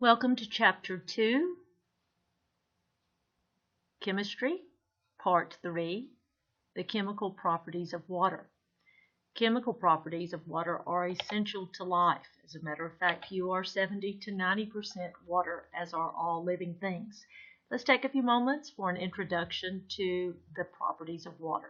Welcome to Chapter 2, Chemistry, Part 3, The Chemical Properties of Water. Chemical properties of water are essential to life. As a matter of fact, you are 70 to 90% water, as are all living things. Let's take a few moments for an introduction to the properties of water.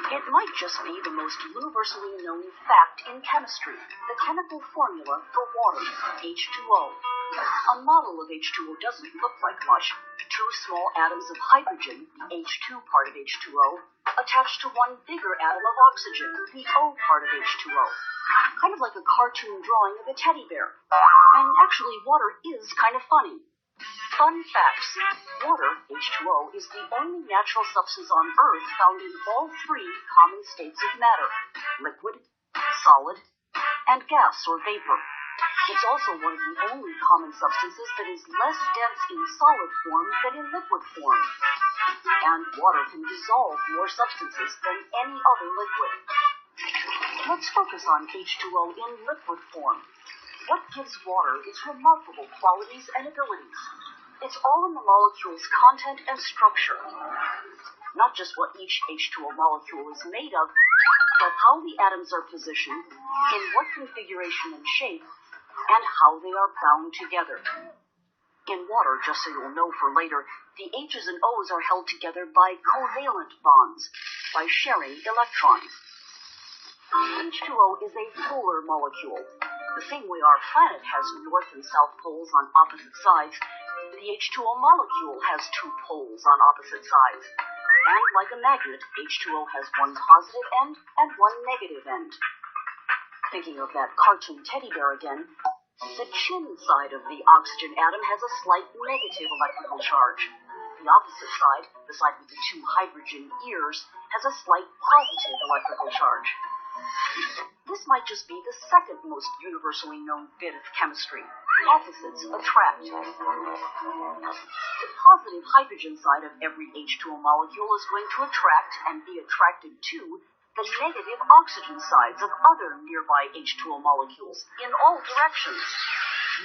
It might just be the most universally known fact in chemistry, the chemical formula for water, H2O. A model of H2O doesn't look like much. Two small atoms of hydrogen, the H2 part of H2O, attached to one bigger atom of oxygen, the O part of H2O. Kind of like a cartoon drawing of a teddy bear. And actually, water is kind of funny. Fun facts. Water, H2O, is the only natural substance on Earth found in all three common states of matter: liquid, solid, and gas or vapor. It's also one of the only common substances that is less dense in solid form than in liquid form. And water can dissolve more substances than any other liquid. Let's focus on H2O in liquid form. What gives water its remarkable qualities and abilities? It's all in the molecule's content and structure. Not just what each H2O molecule is made of, but how the atoms are positioned, in what configuration and shape, and how they are bound together. In water, just so you'll know for later, the H's and O's are held together by covalent bonds, by sharing electrons. H2O is a polar molecule. The same way our planet has north and south poles on opposite sides, the H2O molecule has two poles on opposite sides. And like a magnet, H2O has one positive end and one negative end. Thinking of that cartoon teddy bear again, the chin side of the oxygen atom has a slight negative electrical charge. The opposite side, the side with the two hydrogen ears, has a slight positive electrical charge. This might just be the second most universally known bit of chemistry. Opposites attract. The positive hydrogen side of every H2O molecule is going to attract and be attracted to the negative oxygen sides of other nearby H2O molecules in all directions.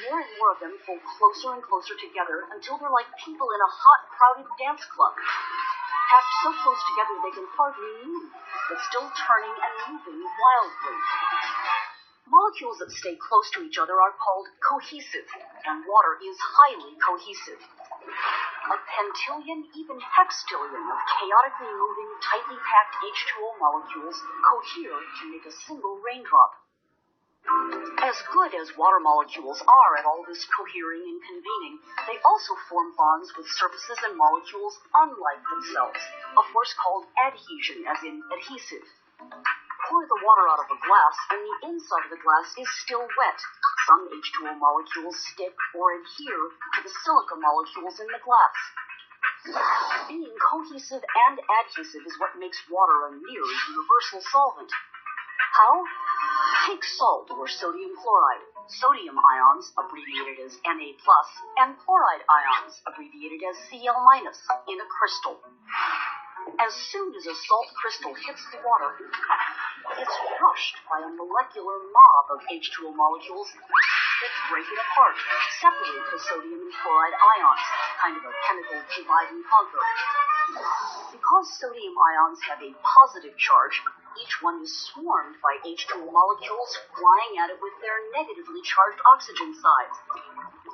More and more of them pull closer and closer together until they're like people in a hot, crowded dance club. Packed so close together they can hardly move, but still turning and moving wildly. Molecules that stay close to each other are called cohesive, and water is highly cohesive. A pentillion, even hextillion of chaotically moving, tightly packed H2O molecules cohere to make a single raindrop. As good as water molecules are at all this cohering and convening, they also form bonds with surfaces and molecules unlike themselves, a force called adhesion, as in adhesive. Pour the water out of a glass, and the inside of the glass is still wet. Some H2O molecules stick or adhere to the silica molecules in the glass. Being cohesive and adhesive is what makes water a near universal solvent. How? Take salt or sodium chloride. Sodium ions, abbreviated as Na+, and chloride ions, abbreviated as Cl-, in a crystal. As soon as a salt crystal hits the water, it's crushed by a molecular mob of H2O molecules that break it apart, separate the sodium and chloride ions, kind of a chemical divide and conquer. Because sodium ions have a positive charge, each one is swarmed by H2O molecules flying at it with their negatively charged oxygen sides,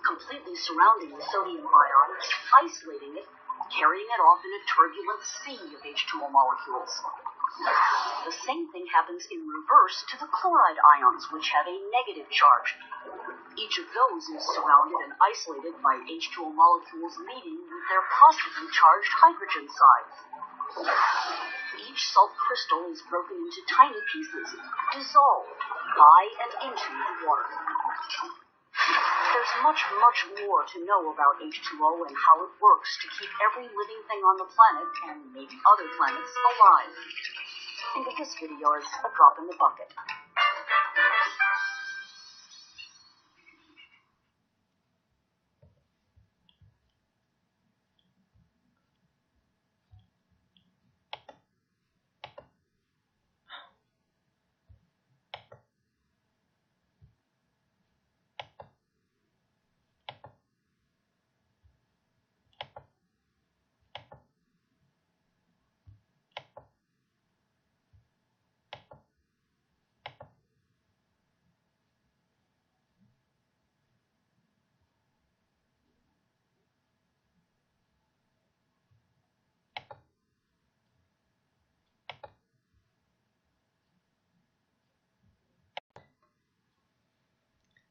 completely surrounding the sodium ion, isolating it, carrying it off in a turbulent sea of H2O molecules. The same thing happens in reverse to the chloride ions, which have a negative charge. Each of those is surrounded and isolated by H2O molecules leading with their positively charged hydrogen sides. Each salt crystal is broken into tiny pieces, dissolved by and into the water. There's There's much, much more to know about H2O and how it works to keep every living thing on the planet, and maybe other planets, alive. Think of this video as a drop in the bucket.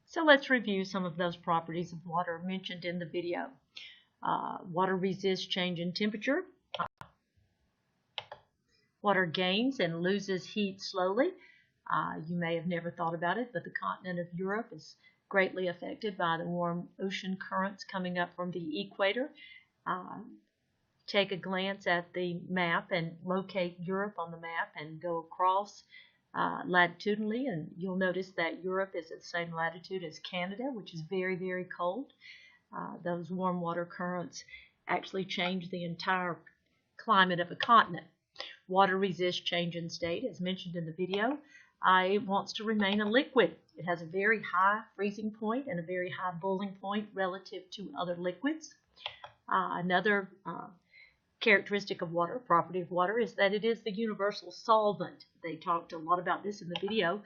So let's review some of those properties of water mentioned in the video. Water resists change in temperature. Water gains and loses heat slowly. You may have never thought about it, but the continent of Europe is greatly affected by the warm ocean currents coming up from the equator. Take a glance at the map and locate Europe on the map and go across latitudinally, and you'll notice that Europe is at the same latitude as Canada, which is very, very cold. Those warm water currents actually change the entire climate of a continent. Water resists change in state, as mentioned in the video. It wants to remain a liquid. It has a very high freezing point and a very high boiling point relative to other liquids. Another characteristic of water, property of water, is that it is the universal solvent. They talked a lot about this in the video.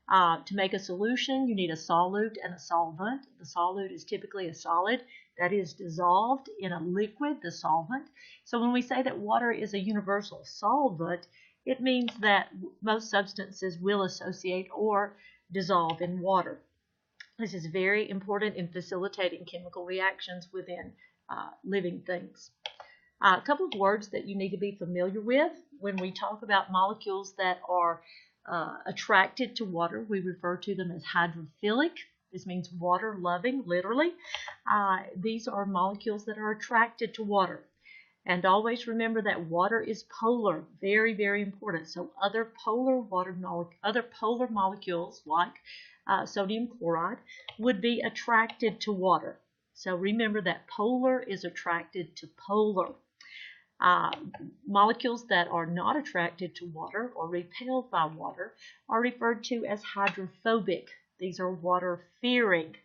To make a solution, you need a solute and a solvent. The solute is typically a solid that is dissolved in a liquid, the solvent. So when we say that water is a universal solvent, it means that most substances will associate or dissolve in water. This is very important in facilitating chemical reactions within living things. A couple of words that you need to be familiar with when we talk about molecules that are attracted to water. We refer to them as hydrophilic. This means water-loving, literally. These are molecules that are attracted to water. And always remember that water is polar, very, very important. So other polar molecules like sodium chloride would be attracted to water. So remember that polar is attracted to polar. Molecules that are not attracted to water or repelled by water are referred to as hydrophobic. These are water-fearing.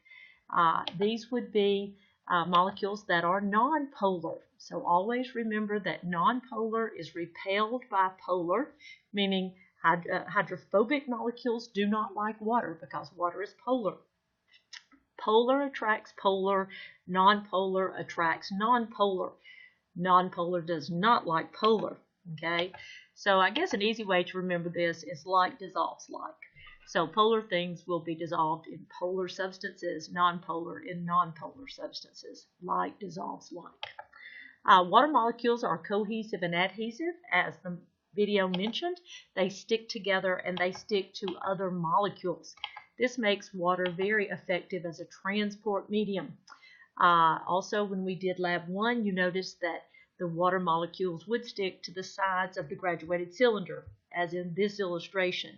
These would be molecules that are nonpolar. So always remember that nonpolar is repelled by polar, meaning hydrophobic molecules do not like water because water is polar. Polar attracts polar, nonpolar attracts nonpolar. Nonpolar does not like polar, okay? So I guess an easy way to remember this is like dissolves like. So polar things will be dissolved in polar substances, nonpolar in nonpolar substances. Like dissolves like. Water molecules are cohesive and adhesive, as the video mentioned. They stick together and they stick to other molecules. This makes water very effective as a transport medium. Also, when we did Lab 1, you noticed that the water molecules would stick to the sides of the graduated cylinder, as in this illustration.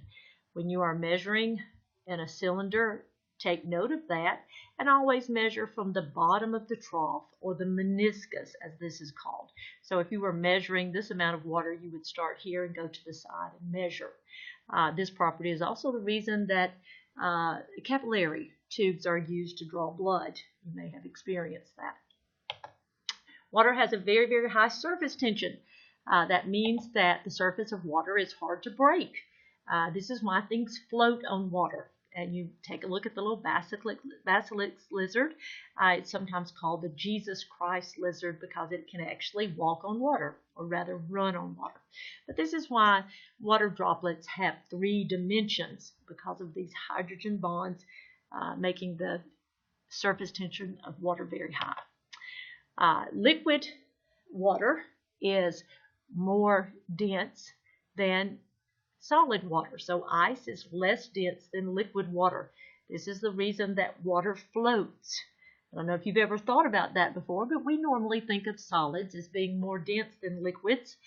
When you are measuring in a cylinder, take note of that, and always measure from the bottom of the trough, or the meniscus, as this is called. So if you were measuring this amount of water, you would start here and go to the side and measure. This property is also the reason that capillary tubes are used to draw blood. You may have experienced that. Water has a very, very high surface tension. That means that the surface of water is hard to break. This is why things float on water. And you take a look at the little basilisk lizard. It's sometimes called the Jesus Christ lizard because it can actually walk on water, or rather run on water. But this is why water droplets have 3 dimensions, because of these hydrogen bonds making the surface tension of water very high. Liquid water is more dense than solid water. So ice is less dense than liquid water. This is the reason that water floats. I don't know if you've ever thought about that before, but we normally think of solids as being more dense than liquids.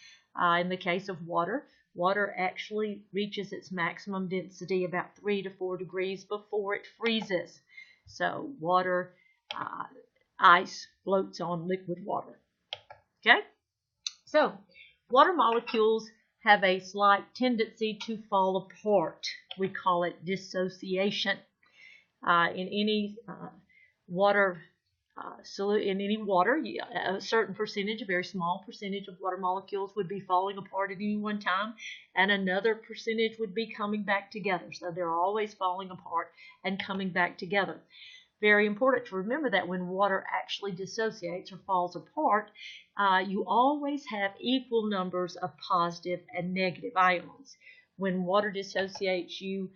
In the case of water, water actually reaches its maximum density about 3 to 4 degrees before it freezes. So water, ice floats on liquid water. Okay? So water molecules have a slight tendency to fall apart. We call it dissociation. In any water, a certain percentage, a very small percentage of water molecules would be falling apart at any one time, and another percentage would be coming back together. So they're always falling apart and coming back together. Very important to remember that when water actually dissociates or falls apart, you always have equal numbers of positive and negative ions. When water dissociates, you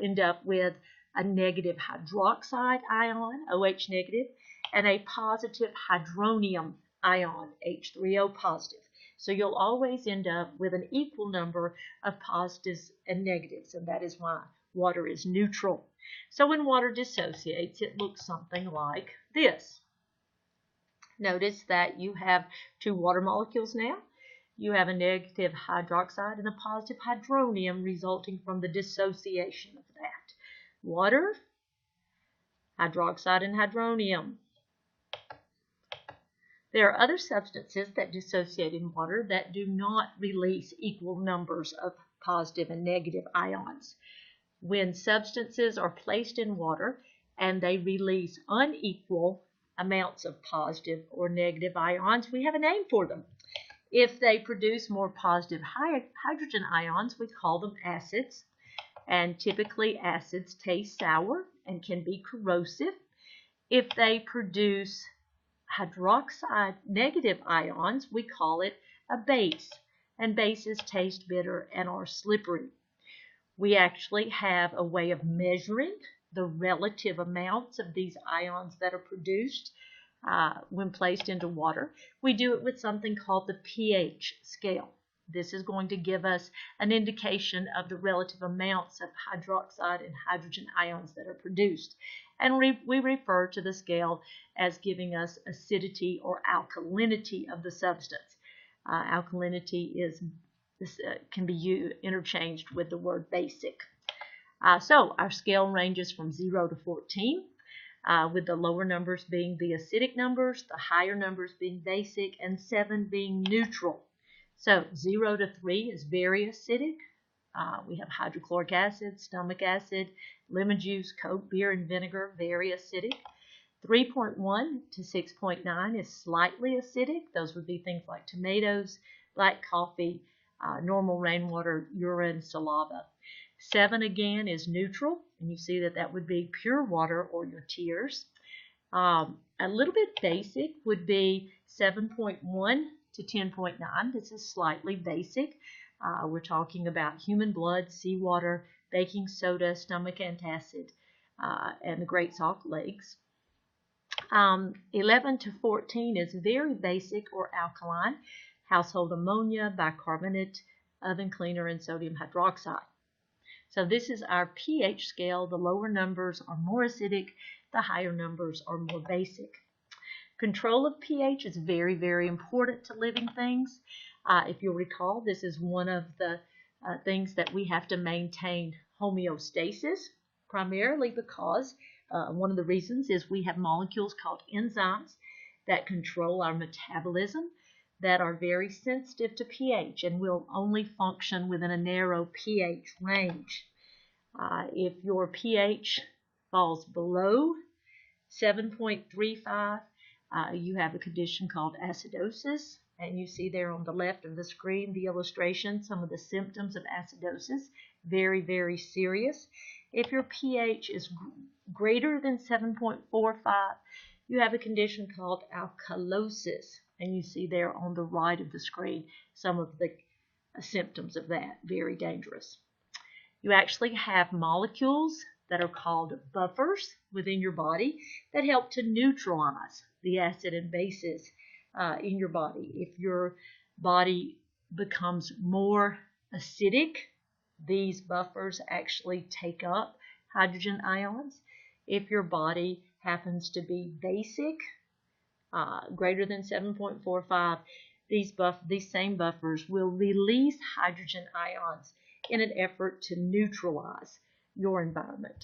end up with a negative hydroxide ion, OH negative, and a positive hydronium ion, H3O positive. So you'll always end up with an equal number of positives and negatives, and that is why water is neutral. So when water dissociates, it looks something like this. Notice that you have two water molecules now. You have a negative hydroxide and a positive hydronium resulting from the dissociation of that. Water, hydroxide, and hydronium. There are other substances that dissociate in water that do not release equal numbers of positive and negative ions. When substances are placed in water and they release unequal amounts of positive or negative ions, we have a name for them. If they produce more positive hydrogen ions, we call them acids. And typically acids taste sour and can be corrosive. If they produce hydroxide negative ions, we call it a base. And bases taste bitter and are slippery. We actually have a way of measuring the relative amounts of these ions that are produced when placed into water. We do it with something called the pH scale. This is going to give us an indication of the relative amounts of hydroxide and hydrogen ions that are produced. And we refer to the scale as giving us acidity or alkalinity of the substance. Alkalinity can be interchanged with the word basic. So our scale ranges from 0 to 14, with the lower numbers being the acidic numbers, the higher numbers being basic, and 7 being neutral. So 0 to 3 is very acidic. We have hydrochloric acid, stomach acid, lemon juice, Coke, beer, and vinegar, very acidic. 3.1 to 6.9 is slightly acidic. Those would be things like tomatoes, black coffee, normal rainwater, urine, saliva. 7 again is neutral, and you see that would be pure water or your tears. A little bit basic would be 7.1 to 10.9. This is slightly basic. We're talking about human blood, seawater, baking soda, stomach antacid, and the Great Salt Lakes. 11 to 14 is very basic or alkaline. Household ammonia, bicarbonate, oven cleaner, and sodium hydroxide. So this is our pH scale. The lower numbers are more acidic. The higher numbers are more basic. Control of pH is very, very important to living things. If you'll recall, this is one of the things that we have to maintain homeostasis, primarily because one of the reasons is we have molecules called enzymes that control our metabolism that are very sensitive to pH and will only function within a narrow pH range. If your pH falls below 7.35, you have a condition called acidosis, and you see there on the left of the screen the illustration, some of the symptoms of acidosis, very, very serious. If your pH is greater than 7.45, you have a condition called alkalosis, and you see there on the right of the screen some of the symptoms of that, very dangerous. You actually have molecules that are called buffers within your body that help to neutralize the acid and bases in your body. If your body becomes more acidic, these buffers actually take up hydrogen ions. If your body happens to be basic, greater than 7.45, these same buffers will release hydrogen ions in an effort to neutralize your environment.